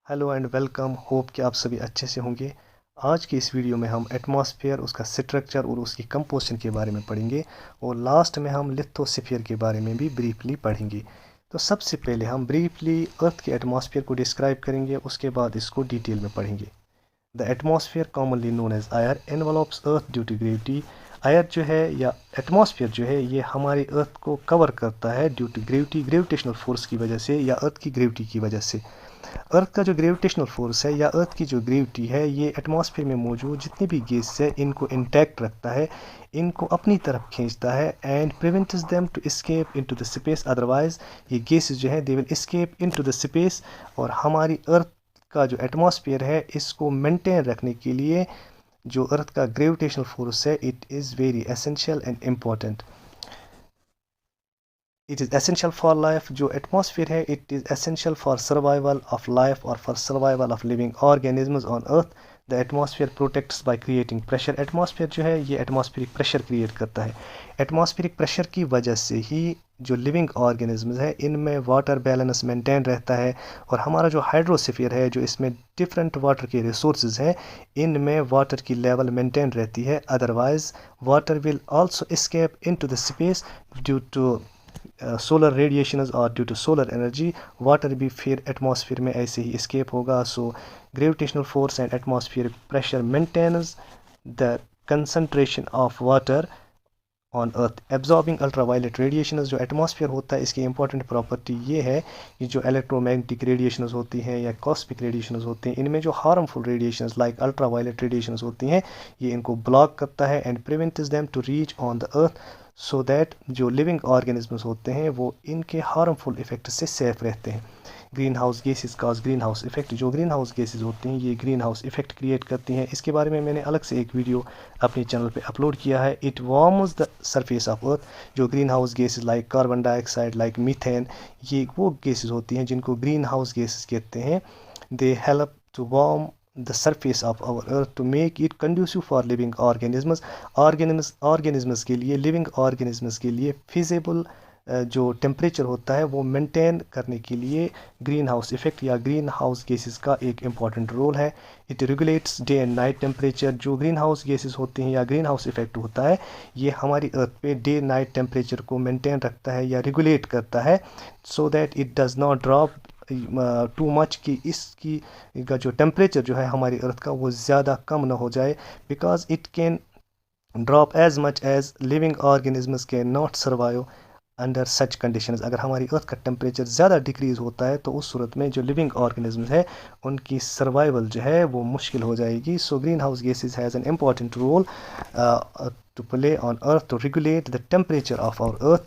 Hello and welcome. Hope कि आप सभी अच्छे से होंगे। आज की इस वीडियो में हम एटमॉस्फेयर, उसका स्ट्रक्चर और उसकी कंपोजिशन के बारे में पढ़ेंगे और लास्ट में हम लिथोस्फीयर के बारे में भी ब्रीफली पढ़ेंगे। तो सबसे पहले हम ब्रीफली अर्थ के एटमॉस्फेयर को डिस्क्राइब करेंगे, उसके बाद इसको डिटेल में पढ़ेंगे। The atmosphere commonly known as air envelops earth due to gravity. Air जो है या एटमॉस्फेयर जो है ये हमारी अर्थ को कवर करता है due to gravity, gravitational force की वजह से या अर्थ की ग्रेविटी की वजह से। अर्थ का जो ग्रेविटेशनल फोर्स है या अर्थ की जो ग्रेविटी है ये एटमॉस्फेयर में मौजूद जितनी भी गैसेस है इनको इंटैक्ट रखता है, इनको अपनी तरफ खींचता है and prevents them to escape into the space. Otherwise ये गैसेस जो है they will escape into the space. और हमारी अर्थ का जो एटमॉस्फेयर है इसको मेंटेन रखने के लिए जो अर्थ का ग्रेविटेशनल फोर्स है it is very essential and important. It is essential for life. जो एटमॉस्फेयर है it is essential for survival of life और for survival of living organisms on earth. The atmosphere protects by creating pressure. Atmosphere जो है ये atmospheric pressure create करता है। Atmospheric pressure की वजह से ही जो लिविंग ऑर्गेनिजम्स है इनमें वाटर बैलेंस मेंटेन रहता है और हमारा जो हाइड्रोस्फीयर है जो इसमें डिफरेंट वाटर के रिसोर्सेज हैं इनमें वाटर की लेवल मेंटेन रहती है। Otherwise water will also escape into the space due to solar radiations और due to solar energy. Water भी फिर एटमॉस्फेयर में ऐसे ही एस्केप होगा। So gravitational force and atmosphere pressure maintains the concentration of water on earth. Absorbing ultraviolet radiations. जो atmosphere होता है इसकी इंपॉर्टेंट प्रॉपर्टी ये है कि जो इलेक्ट्रोमैग्नेटिक रेडिएशंस होती हैं या कॉस्मिक रेडिएशंस होती हैं इनमें जो harmful radiations like ultraviolet radiations होती हैं ये इनको ब्लॉक करता है and prevents them to reach on the earth so that जो लिविंग ऑर्गेनिजम्स होते हैं वो इनके हार्मफुल इफेक्ट से सेफ रहते हैं। ग्रीन हाउस गैसेज काज ग्रीन हाउस इफेक्ट। जो ग्रीन हाउस गैसेज होती हैं ये ग्रीन हाउस इफेक्ट क्रिएट करती हैं। इसके बारे में मैंने अलग से एक वीडियो अपने चैनल पे अपलोड किया है। It warms the surface of earth. जो green house gases like carbon dioxide like methane ये वो गैसेज होती हैं जिनको ग्रीन हाउस गैसेज कहते हैं। They help to warm the surface of our earth to make it conducive for living organisms। organisms के लिए living organisms के लिए feasible जो टेम्परेचर होता है वो मेंटेन करने के लिए ग्रीन हाउस इफेक्ट या ग्रीन हाउस गैसेस का एक इम्पॉर्टेंट रोल है। It regulates day and night temperature. जो ग्रीन हाउस गैसेस होती हैं या ग्रीन हाउस इफेक्ट होता है ये हमारी अर्थ पे डे नाइट टेम्परेचर को मेंटेन रखता है या रेगुलेट करता है so that it does not drop too much कि इसकी का जो टेम्परेचर जो है हमारी अर्थ का वो ज़्यादा कम ना हो जाए। Because it can drop as much as living organisms can not survive under such conditions. अगर हमारी अर्थ का टेम्परेचर ज़्यादा डिक्रीज़ होता है तो उस सूरत में जो लिविंग ऑर्गेनिजम्स है उनकी सर्वाइवल जो है वो मुश्किल हो जाएगी। So green house gases has an important role to play on earth to regulate the temperature of our earth.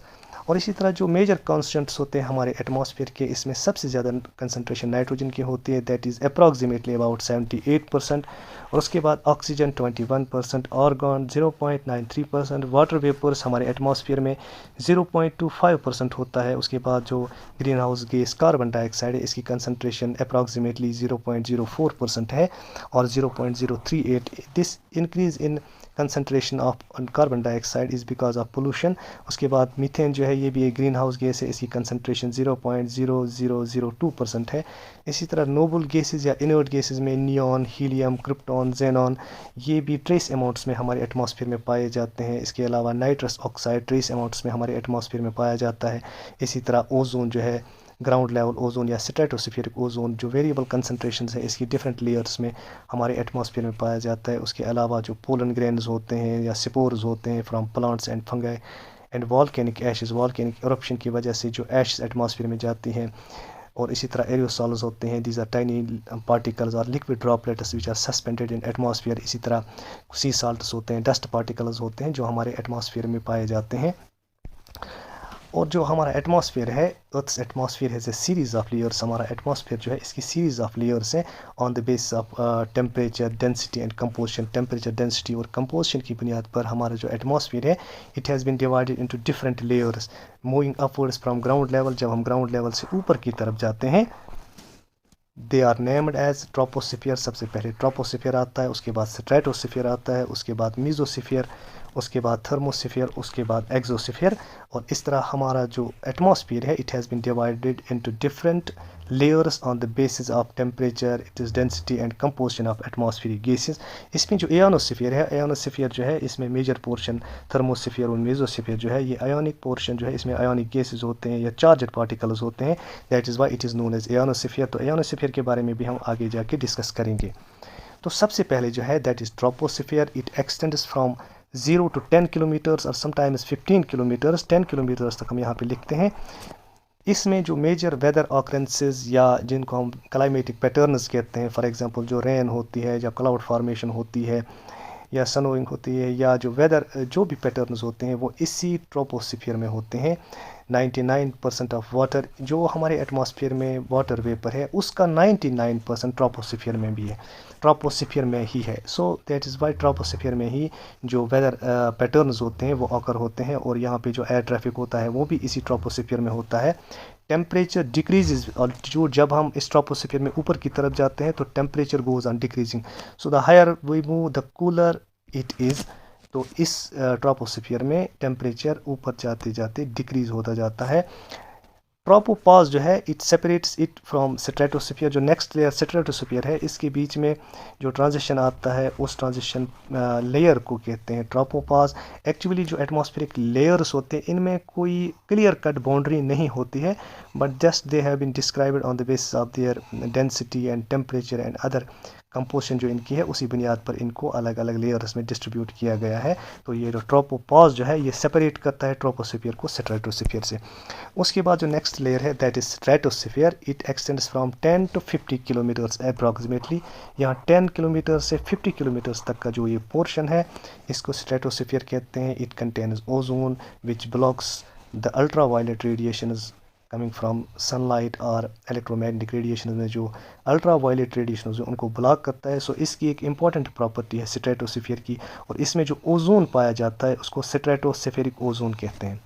और इसी तरह जो मेजर कॉन्स्टेंट्स होते हैं हमारे एटमॉस्फेयर के इसमें सबसे ज़्यादा कंसंट्रेशन नाइट्रोजन की होती है दैट इज़ अप्रॉक्सीमेटली अबाउट 78%। और उसके बाद ऑक्सीजन 21%, आर्गन 0.93%, वाटर वेपर्स हमारे एटमॉस्फेयर में 0.25% होता है। उसके बाद जो green house gas carbon dioxide है इसकी कंसंट्रेशन अप्रॉक्सीमेटली 0.04% है और 0.038। This increase in concentration of carbon dioxide is because of pollution. उसके बाद मीथेन जो है ये भी एक ग्रीन हाउस गैस है, इसकी कंसंट्रेशन 0.0002% है। इसी तरह नोबल गैसेस या इनर्ट गैसेस में नियॉन, हीलियम, क्रिप्टॉन, जेनॉन ये भी ट्रेस अमाउंट्स में हमारे एटमॉस्फेयर में पाए जाते हैं। इसके अलावा नाइट्रस ऑक्साइड ट्रेस अमाउंट्स में हमारे एटमॉस्फेयर में पाया जाता है। इसी तरह ओजोन जो है ग्राउंड लेवल ओजोन या स्ट्रेटोस्फीरिक ओजोन जो वेरिएबल कंसंट्रेशन है इसकी डिफरेंट लेयर्स में हमारे एटमॉस्फेयर में पाया जाता है। उसके अलावा जो पोलन ग्रेन्स होते हैं या स्पोर्स होते हैं from plants and fungi and volcanic ashes, volcanic eruption की वजह से जो एशेस एटमॉस्फेयर में जाती हैं। और इसी तरह एरियोसॉल्स होते हैं, दीज आर टाइनी पार्टिकल्स और liquid droplets which are suspended in atmosphere. इसी तरह सी साल्ट्स होते हैं, डस्ट पार्टिकल्स होते हैं जो हमारे एटमॉस्फेयर में पाए जाते हैं। और जो हमारा एटमॉस्फेयर है अर्थ एटमॉस्फेयर है सीरीज़ ऑफ लेयर्स। हमारा एटमॉस्फेयर जो है इसकी सीरीज़ ऑफ लेयर्स हैं on the basis of temperature, density and composition. Temperature, density और कंपोजिशन की बुनियाद पर हमारा जो एटमॉस्फेयर है it has been divided into different layers moving upwards from ground level. जब हम ग्राउंड लेवल से ऊपर की तरफ जाते हैं they are named as troposphere. सबसे पहले ट्रोपोस्फियर आता है, उसके बाद स्ट्रेटोस्फियर आता है, उसके बाद मीजोस्फियर, उसके बाद थर्मोस्फीयर, उसके बाद एक्सोस्फीयर। और इस तरह हमारा जो एटमॉस्फेयर है it has been divided into different layers on the basis of temperature, its density and composition of atmospheric gases। इसमें जो एयोनोस्फीयर है, एयोनोस्फीयर जो है इसमें मेजर पोर्शन थर्मोस्फीयर और मेसोस्फीयर जो है ये आयोनिक पोर्शन जो है इसमें आयोनिक गैसेस होते हैं या चार्जड पार्टिकल्स होते हैं, that is why it is known as ionosphere. तो एयोनोस्फीयर के बारे में भी हम आगे जाके डिस्कस करेंगे। तो सबसे पहले जो है that is troposphere, it extends from 0 to 10 kilometres और समटाइम्स 15 किलोमीटर्स, 10 किलोमीटर्स तक हम यहाँ पे लिखते हैं। इसमें जो मेजर वेदर ऑकरेंसेस या जिनको हम क्लाइमेटिक पैटर्न्स कहते हैं, फॉर एग्जांपल जो रेन होती है, जब क्लाउड फॉर्मेशन होती है या सनोइंग होती है, या जो वेदर जो भी पैटर्न्स होते हैं वो इसी ट्रोपोस्फीयर में होते हैं। 99% ऑफ वाटर जो हमारे एटमॉस्फेयर में वाटर वेपर है उसका 99% ट्रोपोस्फीयर में भी है, ट्रोपोस्फीयर में ही है। So that is Y troposphere में ही जो वेदर पैटर्न्स होते हैं वो ऑकर होते हैं, और यहाँ पे जो एयर ट्रैफिक होता है वो भी इसी ट्रोपोस्फीयर में होता है। टेम्परेचर डिक्रीजेज, ऑल्टीट्यूड जब हम इस ट्रोपोस्फीयर में ऊपर की तरफ जाते हैं तो temperature goes on decreasing, so the higher we move the cooler it is. तो इस ट्रोपोस्फीयर में टेम्परेचर ऊपर जाते जाते डिक्रीज होता जाता है। ट्रोपोपॉज जो है it separates it from stratosphere, जो नेक्स्ट लेयर स्ट्रेटोस्फीयर है इसके बीच में जो ट्रांजिशन आता है उस ट्रांजिशन लेयर को कहते हैं ट्रोपोपॉज। एक्चुअली जो एटमॉस्फेरिक लेयर्स होते हैं इनमें कोई क्लियर कट बाउंड्री नहीं होती है, but just they have been described on the basis of their density and temperature and other composition जो इनकी है उसी बुनियाद पर इनको अलग अलग लेयर्स में डिस्ट्रीब्यूट किया गया है। तो ये जो ट्रोपोपॉज जो है ये सेपरेट करता है ट्रोपोस्फीयर को स्ट्रेटोस्फीयर से। उसके बाद जो नेक्स्ट लेयर है that is stratosphere, it extends from 10 to 50 kilometres approximately. यहाँ 10 किलोमीटर से 50 किलोमीटर्स तक का जो ये पोर्शन है इसको स्ट्रेटोस्फीयर कहते हैं। It contains ozone which blocks the ultra violet radiations coming from sunlight और इलेक्ट्रोमैग्नेटिक रेडिएशन में जो अल्ट्रा वायलेट रेडिएशन है उनको ब्लॉक करता है। सो इसकी एक इंपॉर्टेंट प्रॉपर्टी है स्ट्रेटोस्फीयर की, और इसमें जो ओजोन पाया जाता है उसको स्ट्रेटोस्फेरिक ओजोन कहते हैं,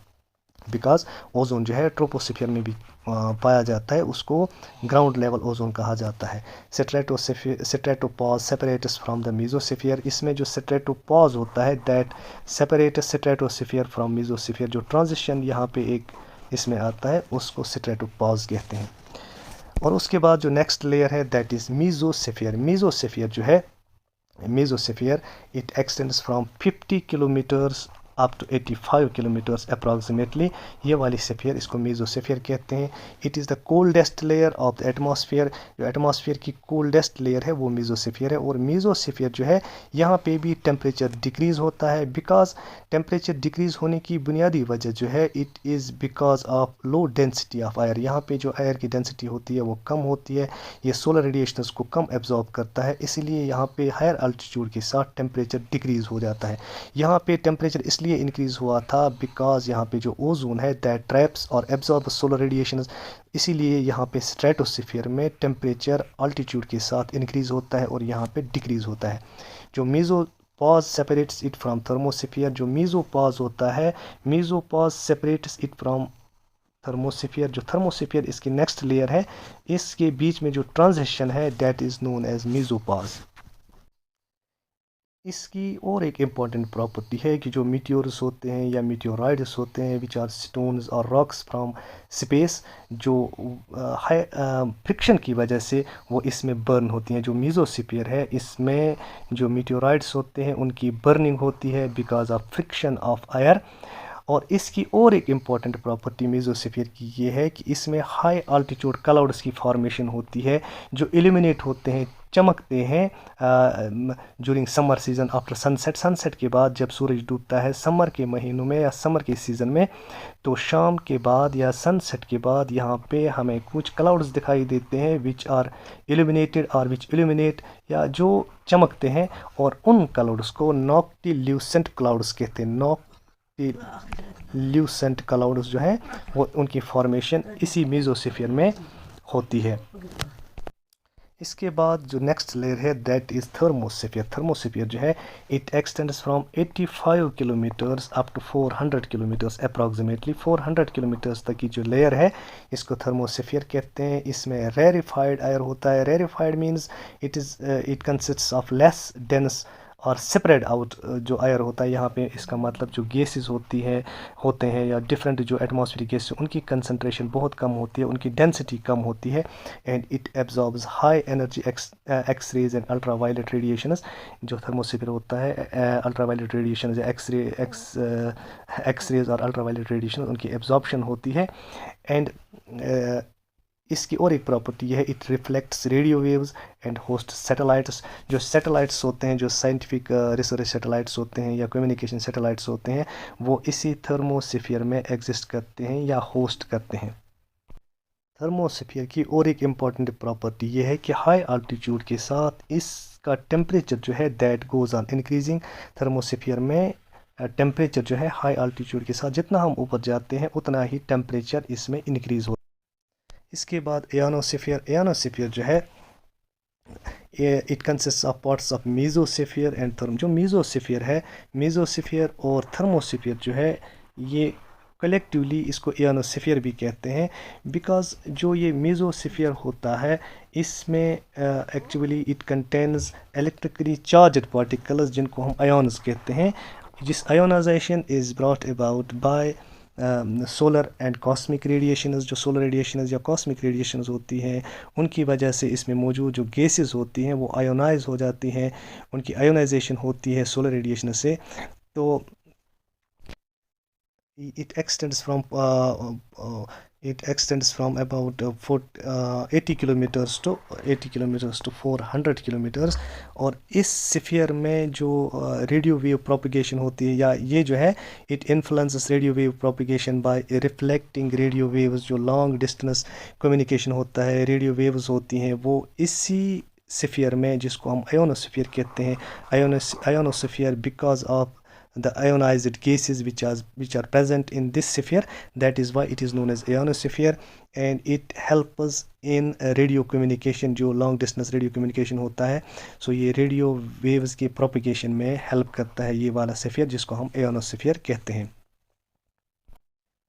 बिकॉज ओजोन जो है ट्रोपोस्फीयर में भी पाया जाता है, उसको ग्राउंड लेवल ओजोन कहा जाता है। Stratopause separates from the mesosphere, इसमें जो स्ट्रेटोपॉज होता है that separates stratosphere from mesosphere, जो ट्रांजिशन यहाँ पे एक इसमें आता है उसको स्ट्रेटोपॉज कहते हैं। और उसके बाद जो नेक्स्ट लेयर है दैट इज़ मेसोस्फीयर। मेसोस्फीयर जो है mesosphere it extends from 50 kilometres up to 85 kilometres approximately. ये वाली स्फीयर इसको मेसोस्फीयर कहते हैं। It is the coldest layer of the atmosphere, जो एटमॉस्फेयर की कोल्डेस्ट लेयर है वो मेसोस्फीयर है। और मेसोस्फीयर जो है यहाँ पे भी टेम्परेचर डिक्रीज़ होता है, बिकॉज टेम्परेचर डिक्रीज़ होने की बुनियादी वजह जो है it is because of low density of air. यहाँ पे जो एयर की डेंसिटी होती है वो कम होती है, ये सोलर रेडिएशंस को कम एब्जॉर्ब करता है, इसीलिए यहाँ पे हायर अल्टीट्यूड के साथ टेम्परेचर डिक्रीज़ हो जाता है। यहाँ पे टेम्परेचर इसलिए इंक्रीज़ हुआ था बिकॉज यहाँ पे जो ओजोन है दैट ट्रैप्स और एब्जॉर्ब सोलर रेडिएशंस, इसीलिए यहाँ पे स्ट्रेटोस्फीयर में टेम्परेचर अल्टीट्यूड के साथ इंक्रीज़ होता है और यहाँ पे डिक्रीज़ होता है। जो mesopause separates it from thermosphere, जो मेसोपॉज होता है mesopause separates it from thermosphere. जो थर्मोस्फीयर इसकी नेक्स्ट लेयर है, इसके बीच में जो ट्रांजिशन है that is known as mesopause. इसकी और एक इम्पॉर्टेंट प्रॉपर्टी है कि जो मीटियोर्स होते हैं या मीटियोराइड्स होते हैं विच आर स्टोन्स और रॉक्स फ्रॉम स्पेस, जो हाई फ्रिक्शन की वजह से वो इसमें बर्न होती हैं। जो मेसोस्फीयर है इसमें जो मीटियोराइड्स होते हैं उनकी बर्निंग होती है because of friction of air. और इसकी और एक इम्पॉर्टेंट प्रॉपर्टी मेसोस्फीयर की ये है कि इसमें हाई अल्टीट्यूड क्लाउड्स की फॉर्मेशन होती है जो इल्यूमिनेट होते हैं, चमकते हैं during summer season after sunset. Sunset के बाद जब सूरज डूबता है समर के महीनों में या समर के सीज़न में, तो शाम के बाद या सनसेट के बाद यहाँ पे हमें कुछ क्लाउड्स दिखाई देते हैं विच आर इल्यूमिनेटेड और विच इल्यूमिनेट या जो चमकते हैं, और उन क्लाउड्स को नॉक्टिल्यूसेंट क्लाउड्स कहते हैं। नॉक्टिल्यूसेंट क्लाउड्स जो हैं वो उनकी फॉर्मेशन इसी मेसोस्फीयर में होती है। इसके बाद जो नेक्स्ट लेयर है दैट इज़ थर्मोस्फीयर। थर्मोस्फीयर जो है it extends from 85 kilometres up to 400 kilometres approximately. 400 kilometres तक की जो लेयर है इसको थर्मोस्फीयर कहते हैं। इसमें रेरिफाइड एयर होता है। Rarefied means it consists of less dense और स्प्रेड आउट जो एयर होता है, यहाँ पे इसका मतलब जो गैसेस होते हैं या डिफरेंट जो एटमॉस्फेरिक गैसेस, उनकी कंसंट्रेशन बहुत कम होती है, उनकी डेंसिटी कम होती है, and it absorbs high energy X rays and ultra violet radiations. जो थर्मोस्फीयर होता है, अल्ट्रा वायलेट रेडिएशन या एक्स रेज और अल्ट्रा वायलेट रेडिएशन, उनकी एब्जॉर्प्शन होती है। एंड इसकी और एक प्रॉपर्टी यह है, it reflects radio waves and host satellites. जो सैटेलाइट्स होते हैं, जो साइंटिफिक रिसर्च सैटेलाइट्स होते हैं या कम्युनिकेशन सैटेलाइट्स होते हैं, वो इसी थर्मोस्फीयर में एग्जिस्ट करते हैं या होस्ट करते हैं। थर्मोस्फीयर की और एक इम्पॉर्टेंट प्रॉपर्टी यह है कि हाई आल्टीट्यूड के साथ इसका टेम्परेचर जो है that goes on increasing. Thermosphere में टेम्परेचर जो है हाई आल्टीट्यूड के साथ जितना हम ऊपर जाते हैं उतना ही टेम्परेचर इसमें इंक्रीज हो। इसके बाद एनोस्फीयर जो है, it consist of parts of mesosphere and therm. जो मेसोस्फीयर है, मेसोस्फीयर और थर्मोस्फीयर जो है, ये कलेक्टिवली इसको एनोस्फीयर भी कहते हैं, बिकॉज जो ये मेसोस्फीयर होता है इसमें actually it contains electrically charged particles जिनको हम आयोन्स कहते हैं, जिस ionization is brought about by solar and cosmic radiations. जो सोलर रेडिएशंस या कॉस्मिक रेडिएशंस होती हैं, उनकी वजह से इसमें मौजूद जो गैसेस होती हैं वो आयोनाइज हो जाती हैं, उनकी आयोनाइजेशन होती है सोलर रेडिएशन से। तो it extends from about 80 kilometres to 400 kilometres. और इस स्फीयर में जो रेडियो वेव प्रोपिगेशन होती है, या ये जो है, it influences radio wave propagation by reflecting radio waves. जो लॉन्ग डिस्टेंस कम्युनिकेशन होता है, रेडियो वेव्स होती हैं, वो इसी स्फीयर में, जिसको हम आयोनोस्फीयर कहते हैं, ionosphere because of the ionized gases which are present in this sphere, that is why it is known as ionosphere, and it helps in radio communication। जो long distance radio communication होता है, so ये radio waves की propagation में help करता है ये वाला sphere, जिसको हम ionosphere कहते हैं।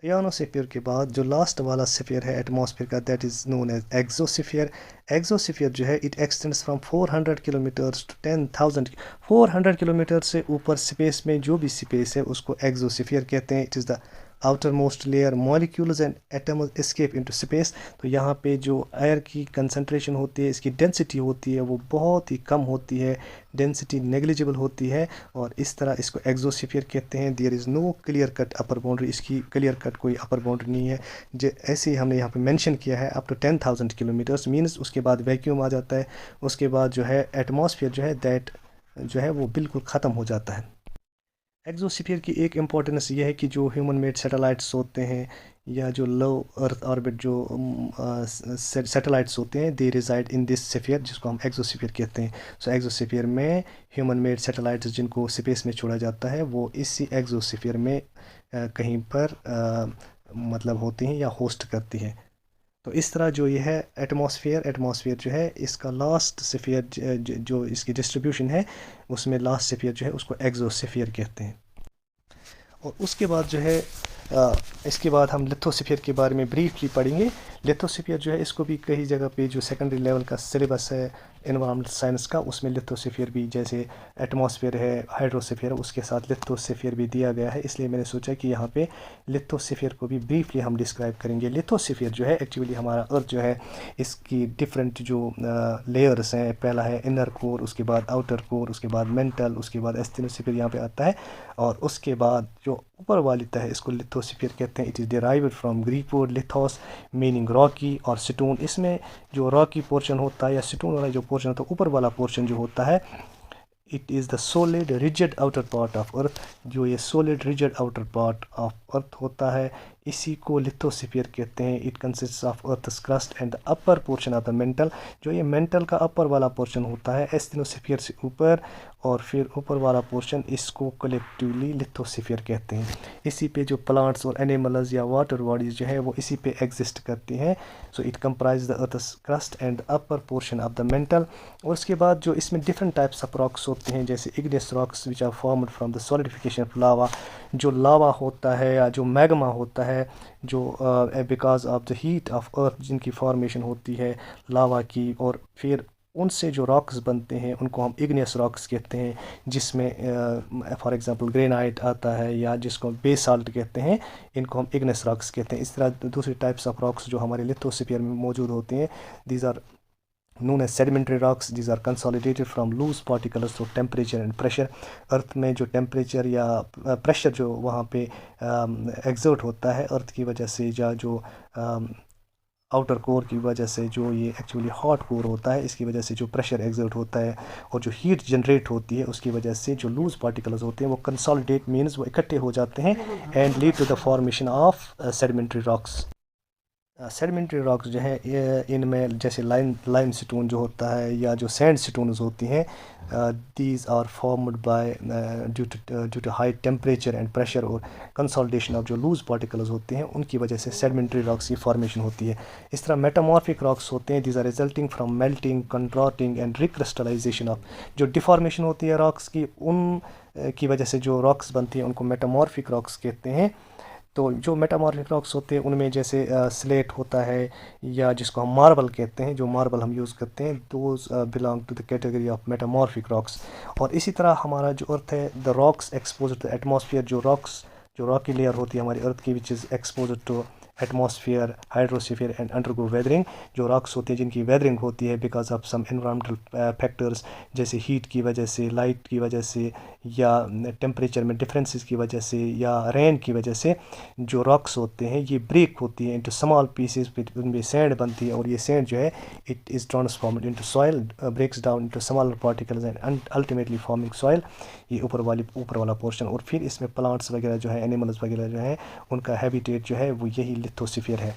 आयोनोस्फीयर के बाद जो लास्ट वाला स्फीयर है एटमॉस्फेयर का, that is known as exosphere. Exosphere जो है, it extends from 400 kilometres to 10,000। 400 kilometre से ऊपर स्पेस में जो भी स्पेस है उसको एक्सोस्फीयर कहते हैं। It is the outer most layer, molecules and atoms escape into space. तो यहाँ पे जो एयर की कंसंट्रेशन होती है, इसकी डेंसिटी होती है, वो बहुत ही कम होती है, डेंसिटी नेग्लिजिबल होती है, और इस तरह इसको एक्सोस्फीयर कहते हैं। There is no clear cut upper boundary, इसकी क्लियर कट कोई अपर बाउंड्री नहीं है। ऐसे ही हमने यहाँ पे मेंशन किया है अप टू 10,000 किलोमीटर्स मीन्स उसके बाद वैक्यूम आ जाता है, उसके बाद जो है एटमॉस्फेयर जो है दैट जो है वो बिल्कुल ख़त्म हो जाता है। एक्सोस्फीयर की एक इम्पॉर्टेंस ये है कि जो ह्यूमन मेड सैटेलाइट्स होते हैं या जो लो अर्थ ऑर्बिट जो सैटेलाइट्स होते हैं, दे रिजाइड इन दिस स्फीयर, जिसको हम एक्सोस्फीयर कहते हैं। सो एक्सोस्फीयर में ह्यूमन मेड सैटेलाइट्स जिनको स्पेस में छोड़ा जाता है, वो इसी एक्सोस्फीयर में कहीं पर मतलब होती हैं या होस्ट करती हैं। तो इस तरह जो ये है एटमॉस्फेयर जो है, इसका लास्ट स्फीयर जो इसकी डिस्ट्रीब्यूशन है, उसमें लास्ट स्फीयर जो है उसको एक्सोस्फीयर कहते हैं। और उसके बाद जो है इसके बाद हम लिथोस्फीयर के बारे में ब्रीफली पढ़ेंगे। लिथोस्फीयर जो है, इसको भी कई जगह पे जो सेकेंडरी लेवल का सिलेबस है एनवायरमेंटल साइंस का, उसमें लिथोस्फीयर भी, जैसे एटमॉस्फेयर है, हाइड्रोस्फीयर है, उसके साथ लिथोस्फीयर भी दिया गया है। इसलिए मैंने सोचा कि यहाँ पे लिथोस्फीयर को भी ब्रीफली हम डिस्क्राइब करेंगे। लिथोस्फीयर जो है एक्चुअली हमारा अर्थ जो है, इसकी डिफरेंट जो लेयर्स हैं, पहला है इनर कोर, उसके बाद आउटर कोर, उसके बाद मेंटल, उसके बाद एस्थेनोस्फीयर यहाँ पे आता है, और उसके बाद जो ऊपर वाली तह है इसको लिथोस्फीयर कहते हैं। It is derived from Greek word lithos meaning rocky और स्टोन। इसमें जो रॉकी पोर्शन होता है या स्टोन वाला जो पोर्शन होता है, ऊपर वाला पोर्शन जो होता है, it is the solid rigid outer part of earth. जो ये solid rigid outer part of earth होता है, इसी को लिथोस्फीयर कहते हैं। It consist of earth's crust and the upper portion of the mental. जो ये मेंटल का अपर वाला पोर्शन होता है एस्थेनोस्फीयर से ऊपर, और फिर ऊपर वाला पोर्शन, इसको कलेक्टिवली लिथोस्फीयर कहते हैं। इसी पे जो प्लांट्स और एनिमल्स या वाटर बॉडीज़ जो है वो इसी पे एग्जिस्ट करती हैं। So it comprise the earth's crust and upper portion of the mental. और उसके बाद जो इसमें डिफरेंट टाइप्स ऑफ रॉक्स होते हैं, जैसे igneous rocks which are formed from the solidification of lava. जो लावा होता है या जो मैग्मा होता है, जो because of the heat of earth जिनकी फॉर्मेशन होती है लावा की, और फिर उनसे जो रॉक्स बनते हैं उनको हम इग्नियस रॉक्स कहते हैं, जिसमें फॉर एग्जांपल ग्रेनाइट आता है या जिसको बेसाल्ट कहते हैं, इनको हम इग्नियस रॉक्स कहते हैं। इस तरह दूसरी टाइप्स ऑफ रॉक्स जो हमारे लिथोस्फीयर में मौजूद होते हैं, these are known as sedimentary rocks. These are consolidated from loose particles through temperature and pressure. अर्थ में जो टेम्परेचर या प्रेशर जो वहाँ पे एग्जर्ट होता है अर्थ की वजह से, या जो आउटर कोर की वजह से, जो ये एक्चुअली हॉट कोर होता है, इसकी वजह से जो प्रेशर एग्जर्ट होता है और जो हीट जनरेट होती है, उसकी वजह से जो लूज पार्टिकल्स होते हैं वो कंसोलिडेट मीन्स वो इकट्ठे हो जाते हैं and lead to the formation of sedimentary rocks. Sedimentary rocks जो है इनमें जैसे लाइम स्टोन जो होता है या जो सैंड स्टोन्स होती हैं, these are formed by due to high temperature and pressure और कंसोलिडेशन ऑफ जो लूज पार्टिकल्स होते हैं, उनकी वजह से सेडिमेंट्री रॉक्स की फॉर्मेशन होती है। इस तरह मेटामॉर्फिक रॉक्स होते हैं, these are resulting from melting, contorting and recrystallization of, जो डिफॉर्मेशन होती है रॉक्स की, उन की वजह से जो रॉक्स बनती हैं उनको मेटामॉर्फिक रॉक्स कहते हैं। तो जो मेटामॉर्फिक रॉक्स होते हैं उनमें जैसे स्लेट होता है या जिसको हम मार्बल कहते हैं, जो मार्बल हम यूज़ करते हैं, those belong to the category of metamorphic rocks. और इसी तरह हमारा जो अर्थ है, the rocks expose to atmosphere, जो रॉकी लेयर होती है हमारी अर्थ की, which is expose to atmosphere, hydrosphere and undergo weathering, जो रॉक्स होते हैं जिनकी वेदरिंग होती है because of some environmental factors, जैसे हीट की वजह से, लाइट की वजह से, या टेम्परेचर में डिफरेंसेस की वजह से, या रेन की वजह से, जो रॉक्स होते हैं ये ब्रेक होती है इनटू स्मॉल पीसेस, उनमें सैंड बनती है और ये सैंड जो है it is transformed into soil, breaks down into smaller particles and ultimately forming soil, ये ऊपर वाला पोर्शन। और फिर इसमें प्लांट्स वगैरह जो है, एनिमल्स वगैरह जो है, उनका हैबिटेट जो है वो यही लिथोस्फीयर है।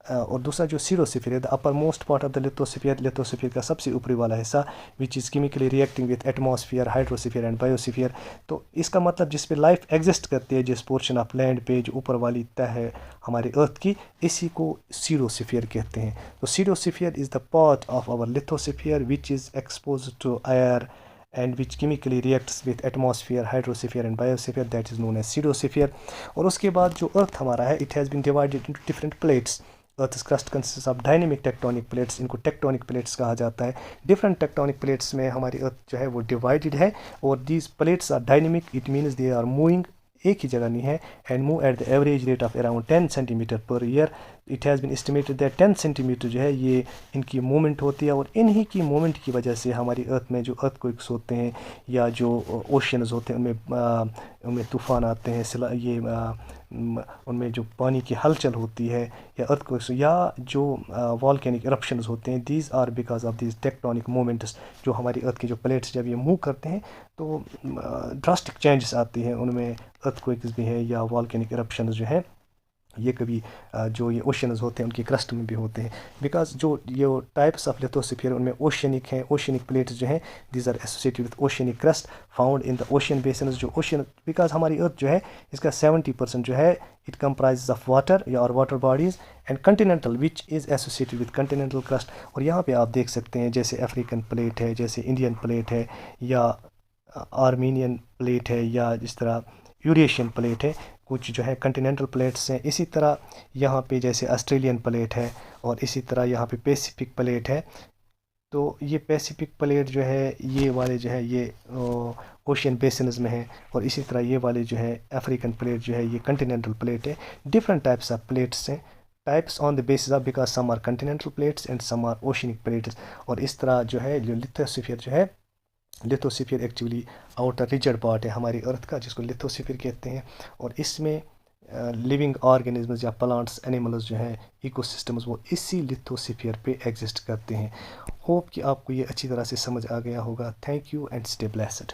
और दूसरा जो सीरोस्फीयर है, the upper most part of the lithosphere का सबसे ऊपरी वाला हिस्सा, which is chemically reacting with atmosphere, hydrosphere and biosphere. तो इसका मतलब जिस पे लाइफ एग्जिस्ट करती है, जिस पोर्शन ऑफ लैंड पे जो ऊपर वाली तह है हमारे अर्थ की, इसी को सीरोस्फीयर कहते हैं। तो cerosphere is the part of our lithosphere which is expose to air and which chemically reacts with atmosphere, hydrosphere and biosphere, that is known as pseudosphere। और उसके बाद जो अर्थ हमारा है, it has been divided into different plates। Earth's crust consists of dynamic tectonic plates, इनको tectonic plates कहा जाता है। different tectonic plates में हमारी अर्थ जो है वो divided है, और these plates are dynamic, it means they are moving, एक ही जगह नहीं है, and move at the average rate of around 10 centimetre per year. It has been estimated that 10 centimetre जो है ये इनकी मूवमेंट होती है, और इन्हीं की मूवमेंट की वजह से हमारी अर्थ में जो अर्थक्वेक्स होते हैं या जो ओशंस होते हैं उनमें तूफ़ान आते हैं, ये उनमें जो पानी की हलचल होती है या अर्थक्वेक्स या जो वॉल्केनिक इरप्शंस होते हैं, these are because of these tectonic movements. जो हमारी अर्थ के जो प्लेट्स जब ये मूव करते हैं तो ड्रास्टिक चेंजेस आती हैं उनमें, अर्थक्वेक्स भी है या वॉल्केनिक इरप्शंस जो है, ये कभी जो ये ओशंस होते हैं उनकी क्रस्ट में भी होते हैं। बिकॉज जो ये टाइप्स ऑफ लिथोस्फीयर उनमें ओशनिक हैं, ओशनिक प्लेट्स जो हैं, these are associated with oceanic crust found in the ocean basins. जो ओशन, बिकॉज हमारी अर्थ जो है इसका 70% जो है इट कंप्राइज ऑफ वाटर या और water bodies, and Continental which is associated with Continental crust. और यहाँ पे आप देख सकते हैं जैसे अफ्रीकन प्लेट है, जैसे इंडियन प्लेट है, या आर्मीनियन प्लेट है, या जिस तरह यूरेशियन प्लेट है, कुछ जो है कंटिनेंटल प्लेट्स हैं। इसी तरह यहाँ पे जैसे ऑस्ट्रेलियन प्लेट है, और इसी तरह यहाँ पे पैसिफिक प्लेट है। तो ये पैसिफिक प्लेट जो है ये वाले जो है ये ओशियन बेसिन्स में है, और इसी तरह ये वाले जो है अफ्रीकन प्लेट जो है ये कंटिनेंटल प्लेट है। डिफरेंट टाइप्स ऑफ प्लेट्स हैं, types on the basis of because some are continental plates and some are oceanic plates. और इस तरह जो है जो लिथोस्फीयर जो है, lithosphere actually outer rigid part है हमारी अर्थ का, जिसको लिथोस्फीयर कहते हैं। और इसमें लिविंग ऑर्गेनिजम्स या प्लांट्स, एनिमल्स जो हैं, इकोसिस्टम्स, वो इसी लिथोस्फीयर पे एग्जिस्ट करते हैं। होप कि आपको ये अच्छी तरह से समझ आ गया होगा। Thank you and stay blessed.